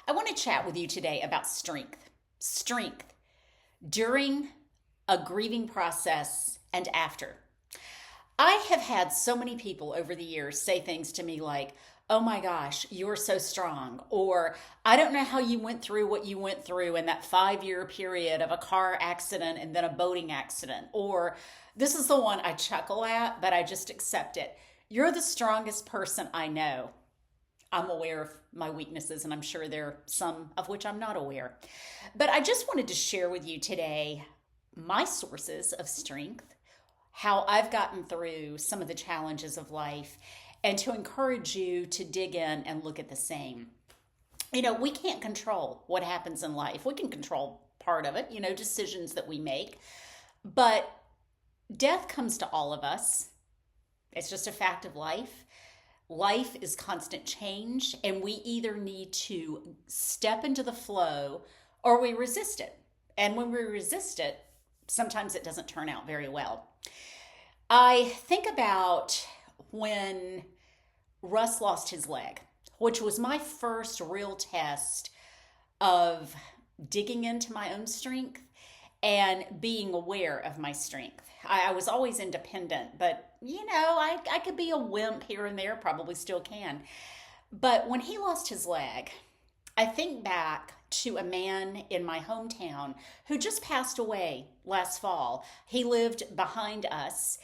I want to chat with you today about strength. Strength during a grieving process and after. I have had so many people over the years say things to me like, "Oh my gosh, you're so strong," or "I don't know how you went through what you went through in that 5 year period of a car accident and then a boating accident," or this is the one I chuckle at, but I just accept it. "You're the strongest person I know." I'm aware of my weaknesses, and I'm sure there are some of which I'm not aware. But I just wanted to share with you today my sources of strength, how I've gotten through some of the challenges of life, and to encourage you to dig in and look at the same. We can't control what happens in life. We can control part of it, decisions that we make. But death comes to all of us. It's just a fact of life. Life is constant change, and we either need to step into the flow or we resist it. And when we resist it, sometimes it doesn't turn out very well. I think about when Russ lost his leg, which was my first real test of digging into my own strength and being aware of my strength. I was always independent, but I could be a wimp here and there, probably still can. But when he lost his leg, I think back to a man in my hometown who just passed away last fall. He lived behind us,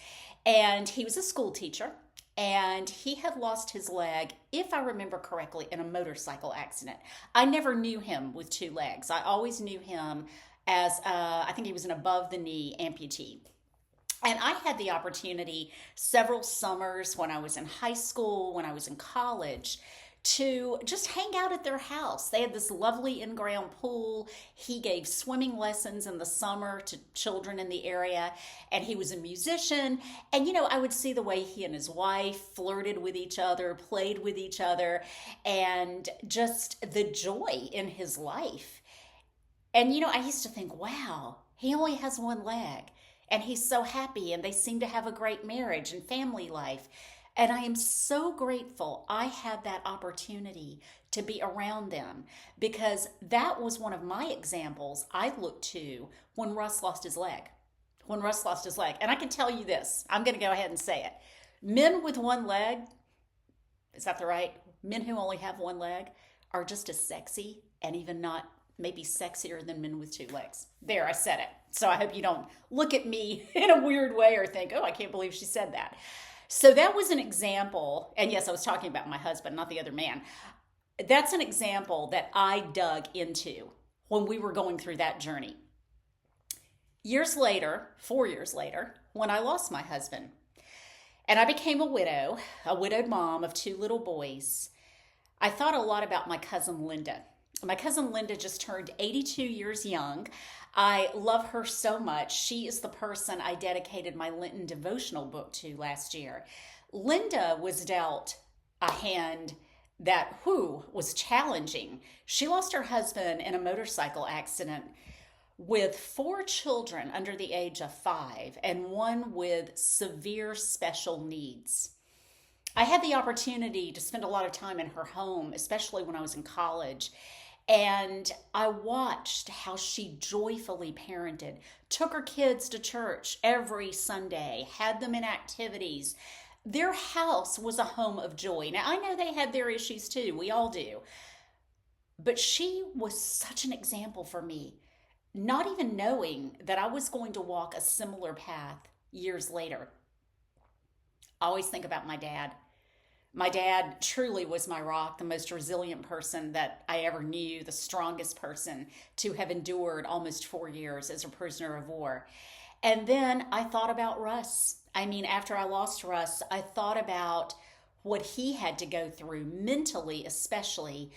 and he was a school teacher, and he had lost his leg, if I remember correctly, in a motorcycle accident. I never knew him with two legs. I always knew him as, I think he was an above the knee amputee. And I had the opportunity several summers when I was in high school, when I was in college, to just hang out at their house. They had this lovely in-ground pool. He gave swimming lessons in the summer to children in the area, and he was a musician. And I would see the way he and his wife flirted with each other, played with each other, and just the joy in his life. And I used to think, wow, he only has one leg. And he's so happy, and they seem to have a great marriage and family life. And I am so grateful I had that opportunity to be around them, because that was one of my examples I looked to when Russ lost his leg. When Russ lost his leg. And I can tell you this, I'm going to go ahead and say it. Men with one leg, is that the right? Men who only have one leg are just as sexy, and even not maybe sexier than men with two legs. There, I said it. So I hope you don't look at me in a weird way or think, "Oh, I can't believe she said that." So that was an example. And yes, I was talking about my husband, not the other man. That's an example that I dug into when we were going through that journey. Years later, 4 years later, when I lost my husband and I became a widow, a widowed mom of two little boys, I thought a lot about my cousin Linda. My cousin Linda just turned 82 years young. I love her so much. She is the person I dedicated my Lenten devotional book to last year. Linda was dealt a hand that, was challenging. She lost her husband in a motorcycle accident with four children under the age of 5 and one with severe special needs. I had the opportunity to spend a lot of time in her home, especially when I was in college. And I watched how she joyfully parented, took her kids to church every Sunday, had them in activities. Their house was a home of joy. Now, I know they had their issues too. We all do. But she was such an example for me, not even knowing that I was going to walk a similar path years later. I always think about my dad. My dad truly was my rock, the most resilient person that I ever knew, the strongest person to have endured almost 4 years as a prisoner of war. And then I thought about Russ. After I lost Russ, I thought about what he had to go through mentally, especially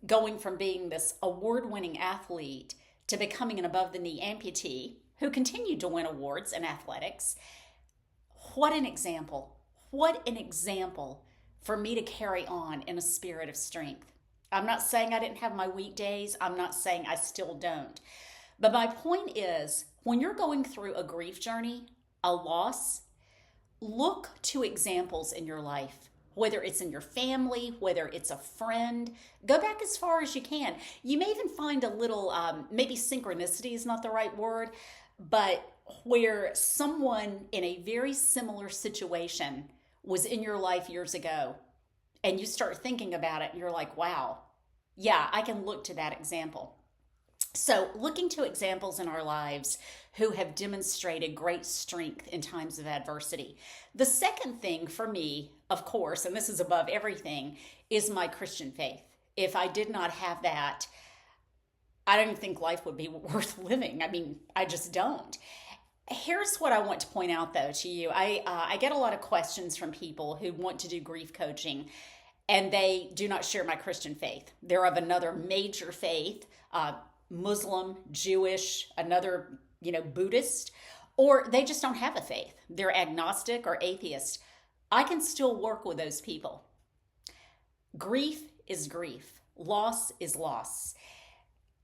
going from being this award-winning athlete to becoming an above-the-knee amputee who continued to win awards in athletics. What an example. What an example for me to carry on in a spirit of strength. I'm not saying I didn't have my weak days. I'm not saying I still don't. But my point is, when you're going through a grief journey, a loss, look to examples in your life whether it's in your family, whether it's a friend. Go back as far as you can. You may even find a little, maybe synchronicity is not the right word, but where someone in a very similar situation was in your life years ago, and you start thinking about it, and you're like, wow, yeah, I can look to that example. So, looking to examples in our lives who have demonstrated great strength in times of adversity. The second thing for me, of course, and this is above everything, is my Christian faith. If I did not have that, I don't even think life would be worth living. I mean, I just don't. Here's what I want to point out, though, to you. I get a lot of questions from people who want to do grief coaching, and they do not share my Christian faith. They're of another major faith, Muslim, Jewish, another, Buddhist, or they just don't have a faith. They're agnostic or atheist. I can still work with those people. Grief is grief. Loss is loss.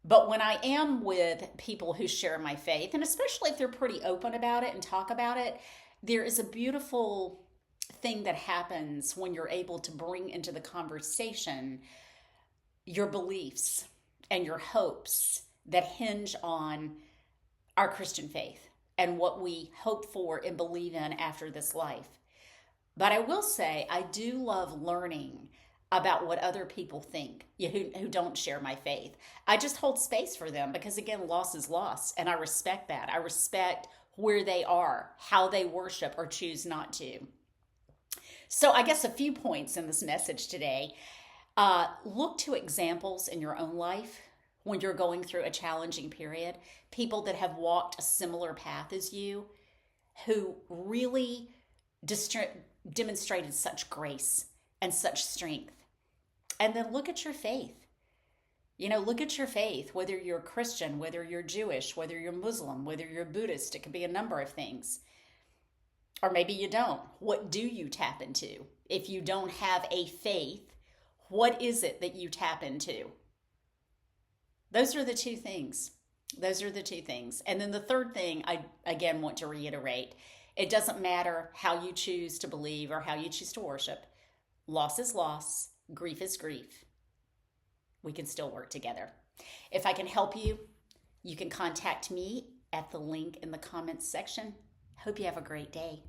But when I am with people who share my faith, and especially if they're pretty open about it and talk about it, there is a beautiful thing that happens when you're able to bring into the conversation your beliefs and your hopes that hinge on our Christian faith and what we hope for and believe in after this life. But I will say, I do love learning about what other people think who don't share my faith. I just hold space for them because, again, loss is loss, and I respect that. I respect where they are, how they worship or choose not to. So I guess a few points in this message today. Look to examples in your own life when you're going through a challenging period, people that have walked a similar path as you, who really demonstrated such grace and such strength. And then look at your faith. Look at your faith, whether you're Christian, whether you're Jewish, whether you're Muslim, whether you're Buddhist. It could be a number of things. Or maybe you don't. What do you tap into? If you don't have a faith, what is it that you tap into? Those are the two things. And then the third thing I, again, want to reiterate. It doesn't matter how you choose to believe or how you choose to worship. Loss is loss. Grief is grief. We can still work together. If I can help you, you can contact me at the link in the comments section. Hope you have a great day.